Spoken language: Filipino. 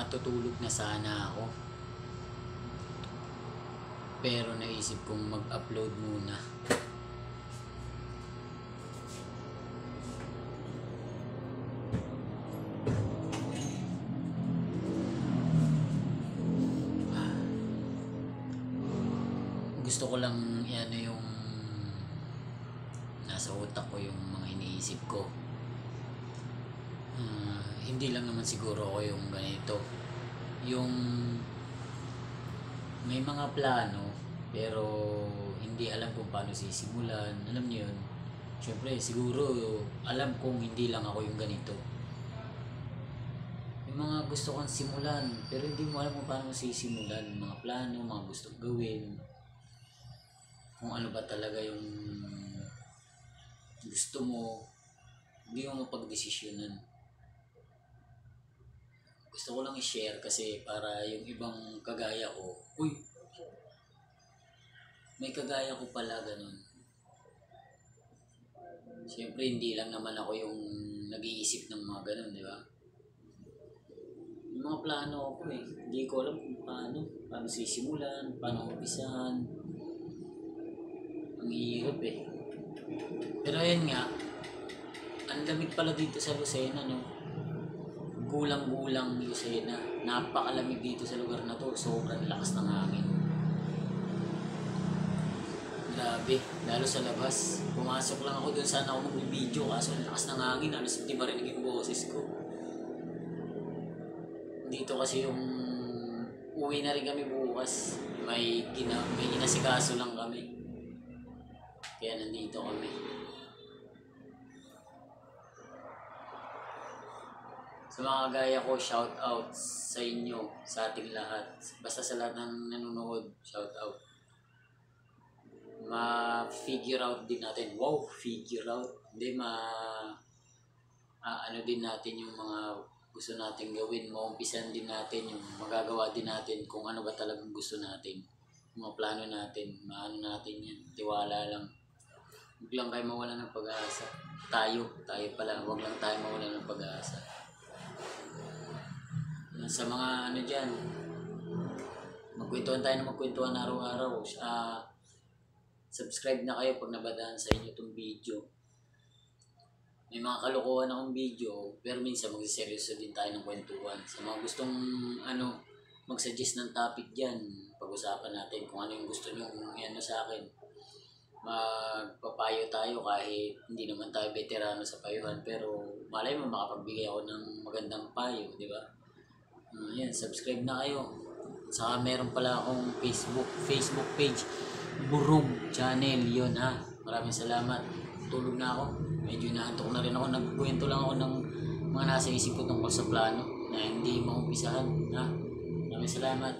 matutulog na sana ako. Pero naisip kong mag-upload muna. Gusto ko lang yung nasa utak ko, yung mga iniisip ko. Hindi lang naman siguro ako yung ganito, yung may mga plano pero hindi alam kung paano sisimulan. Alam niyo yun, syempre siguro alam kong hindi lang ako yung ganito. Yung mga gusto kong simulan pero hindi mo alam kung paano sisimulan. Mga plano, mga gusto gawin, kung ano ba talaga yung gusto mo, hindi mo mapagdesisyonan. Gusto ko lang i-share kasi para yung ibang kagaya ko, uy, may kagaya ko pala ganun. Siyempre hindi lang naman ako yung nag-iisip ng mga ganun, di ba? Yung mga plano ko hindi ko alam kung paano sisimulan, paano umpisahan. Ang hirap Pero ayun nga, ang lamig pala dito sa Lucena, no? Gulang-gulang Lucena. Napakalamig dito sa lugar na to. Sobrang lakas ng hangin. Grabe, lalo sa labas. Pumasok lang ako dun, sana ako mag-video kaso ang lakas ng hangin. Halos hindi marinig yung boses ko. Dito kasi yung uwi na rin kami bukas. May inasikaso lang kami. Kaya nandito kami. Sa mga gaya ko, shout out sa inyo, sa ating lahat. Basta sa lahat ng nanonood, shout out. Ma-figure out din natin. Wow, figure out. Hindi, ano din natin yung mga gusto natin gawin. Maumpisan din natin yung magagawa din natin kung ano ba talagang gusto natin. Yung mga plano natin, maano natin yan. Tiwala lang. Huwag lang kayo mawala ng pag-asa. Tayo pala, huwag lang tayo mawala ng pag-asa. Sa mga ano dyan, magkwentuhan tayo na magkwentuhan araw-araw. Subscribe na kayo pag nabadaan sa inyo itong video. May mga kalokohan akong video, pero minsan magsiseryoso din tayo ng kwentuhan. Sa mga gustong mag-suggest ng topic dyan, pag-usapan natin kung ano yung gusto nyo sa akin. Magpapayo tayo kahit hindi naman tayo veterano sa payuhan, pero malay mo makapagbigay ako ng magandang payo, di ba? Yan, subscribe na kayo. Saka meron pala akong Facebook page, Burong Channel, yun ha. Maraming salamat. Tulog na ako. Medyo inaantok na rin ako. Nagkwento lang ako ng mga nasa isip ko tungkol sa plano na hindi maumpisahan ha. Maraming salamat.